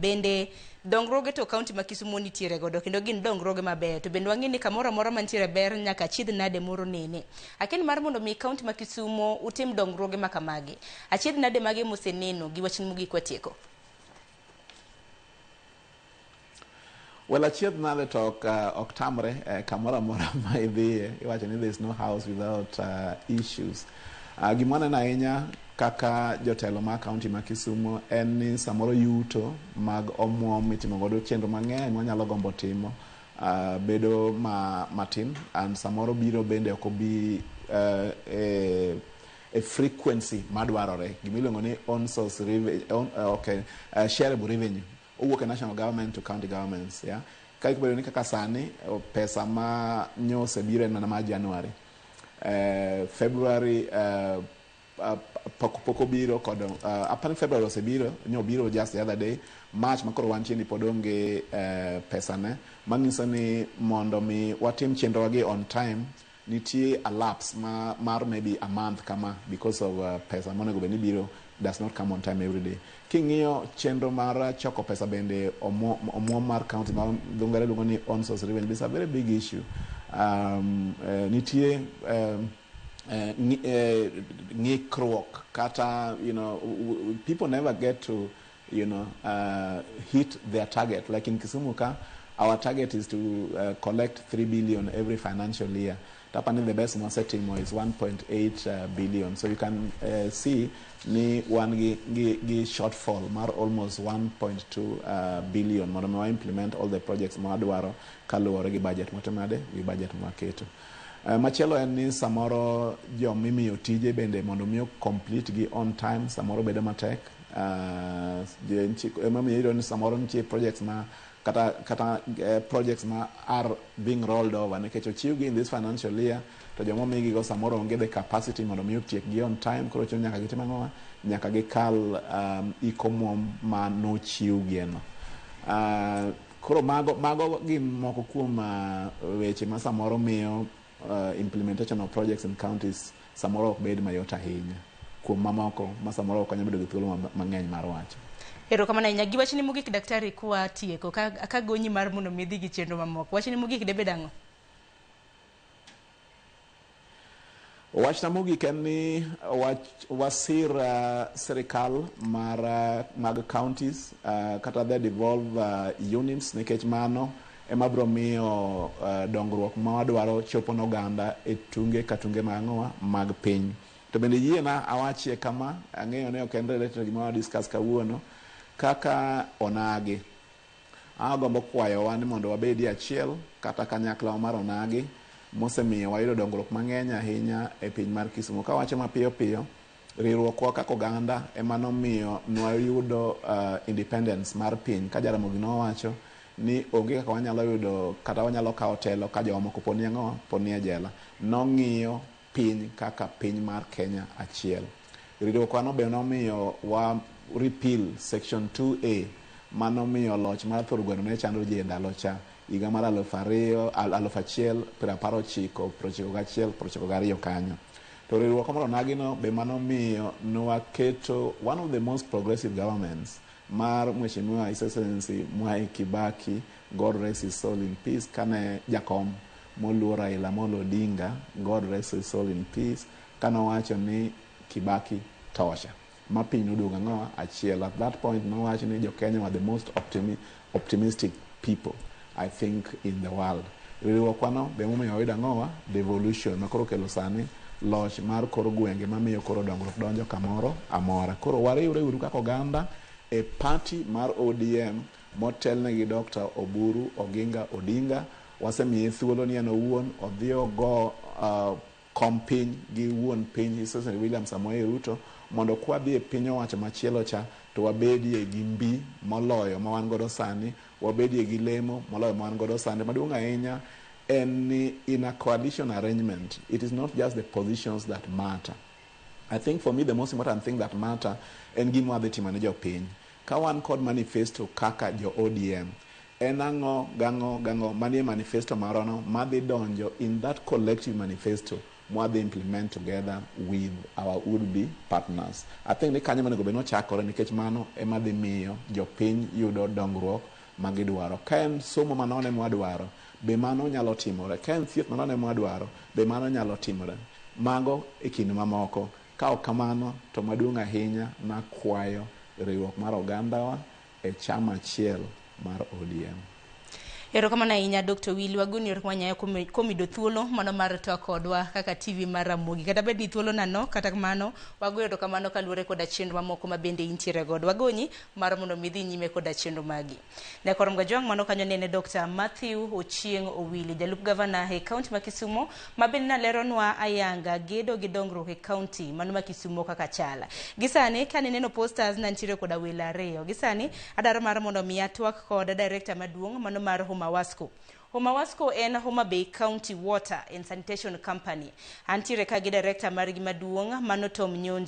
bende dongruoge to kaunti ma Kisumu nitiere godo kendo gin dongruoge maber to bende wang'e ni kamoro amora mantiere ber nyaka achiedh nade moro nene. Aken mar mondo mi kaunti ma Kisumu utim dongruoge ma kamagi, achiedh nade mage moseneno gi wachni mogik watieko? Well, achiedh nade to ok tamre kamoro amora ma idhiye iwacho ni there is no house without issues. Gima waneno ahinya kaka jotelo ma kaunti ma Kisumu en ni samoro yuto mag omuom mitimo godo chenro mang'eny wanyalo gombo timo bedo matin, and samoro biro bende ok obi a frequency madwarore. Gima iluongo ni on source revenue, shareable revenue owuok e national government to county governments. Yeah, kai kubedo ni kaka sani pesa ma nyose biro en mana ma January, February poko biro kod apani February osebiro, biro just the other day. March makoro wantie ni pod onge pesa ne, manyiso ni mondo mi watim chenro wagi on time nitie a lapse mar maybe a month kama because of pesa monego beni biro does not come on time every day. King'iyo chenro mar choko pesa bende omuom mar county ma dhongare luongo ni on source revenue is a very big issue. Nitie ng'ikruok kata, you know, people never get to, you know, hit their target. Like in Kisumu, our target is to collect 3 billion every financial year. Tapani the best setting is 1.8 billion. So you can see ni one gi shortfall mar almost 1.2 billion. Mondo implement all the projects madwaro kaluwore gi budget motemade gi budget maketo. Machielo en ni samoro jo mimiyo tije bende mondo miyo complete gi on time samoro bedo matek. Emamiyo ni samoro nitie projects ma kata projects ma are being rolled over nikech ochiw gi in this financial year to jomo migi go samoro onge the capacity mondo miyo tiek gi on time, koro chuno nyaka gitim ang'owa, nyaka gikal ikomuom ma nochiw gieno. Koro mago gin moko kuom weche ma samoro miyo implementation of projects in counties samoro ok bed mayot ahinya. Kuom mamoko ma samoro ok nyalo bedo gi thuolo mang'eny mar wacho. Erokamano ahinya. Gi wachni mogik daktari kwa tieko ka gonyi mar mondo midhi gi chenro mamoko. Wachni mogik debed ang'o? Wachna mogik en ni wasir serikal mag counties kata the devolved units, nikech mano ema biro miyo dongruok ma wadwaro chopo n'oganda e tunge ka tunge mag piny. To bende yiena awachie kama, ang'eyo ne ok en related gima wa discuss kawuono, kaka onagi. Agombo kwayowa ni mondo wabedi achiel kata kanyakla mar onagi mosemiyo wayudo dongruok mang'eny ahinya e piny mar Kisumu. Kawacho mapiyo piyo, riwruokwa kaka oganda ema nomiyo nwayudo independence mar piny. Ka Jaramogi nowacho ni onge kaka wanyalo yudo kata wanyalo kawo telo ka jowa moko poni ang'owa, poni e jela. Nong'iyo piny kaka piny mar Kenya achiel. Riwruokwa no be nomiyo wa repeal section 2A manomiyo loch mar thor gweno ne chando ji e ndalo cha higa mar 1991 kanyo. To riwruok mar onagino be manomiyo nwaketo one of the most progressive governments mar Mheshimiwa His Excellency Mwai Kibaki, God rest his soul in peace, kane jakom moluor Raila Amolo Odinga, God rest his soul in peace, kanowacho ni Kibaki tosha. Mapiny noduogo ang'owa achiel. At that point nowacho ni jo Kenya were the most optimistic people I think in the world. Riwruokwano be momiyo wayudo ang'owa devolution makoro kelo sani loch mar kor gwenge mamiyo koro dongruok donjo kamoro amora. Koro wariwre uru kaka oganda e party mar ODM motelne gi Dr. Oburu Oginga Odinga. Wasemiye thuolo ni en owuon odhi ogo kom piny gi wuon piny His Excellency William Samoei Ruto mondo kwa dhi e piny owacho machielo cha to wabedie gi mbi moloyo ma wan godo sani, wabedie gi lemo moloyo ma wan godo sani. Maduong' ahinya en ni in a coalition arrangement, it is not just the positions that matter. I think for me the most important thing that matter en gima wadhi timo ne jopiny. Ka wan kod manifesto kaka jo ODM, en ang'o gango manie manifesto marono madhi donjo in that collective manifesto mwadhi implement together with our would-be partners. I think ni kanyo manego beno chakore nikech mano ema dhi miyo jopiny yudo dongruok magidwaro. Ka en somo manone mwadwaro, be mano nyalo timore. Ka en thieth manone mwadwaro, be mano nyalo timore. Mago e kind mamoko. Ka ok kamano, to maduong' ahinya nakwayo riwruok mar ogandawa e chama achiel mar ODM. Erokamano ahinya Dr. Owili, wagoni erokamano komido thuolo mano mar to kodwa kaka TV mar Ramogi. Kata bed ni thuolo nano, kata kamano wagoyo erokamano kaluwore koda chenro mamoko ma bende intiere godo. Wagonyi mar mondo midhi nyime koda chenro magi. Ne korom ga jwang' mano kanyo nene Dr. Mathew Owili, Jalup gavana e kaunti ma Kisumu, ma bende naleronwa ayanga gedo gi dongruok e kaunti mano ma Kisumu kaka chala. Gisani kane neno posters nantiere koda welo ariyo. Gisani adaro mar mondo mi atwak koda director maduong' mano mar Homa Wasco en Homa Bay County Water and Sanitation Company. Antiere ka gi director margi maduong' mano Tom Nyonje.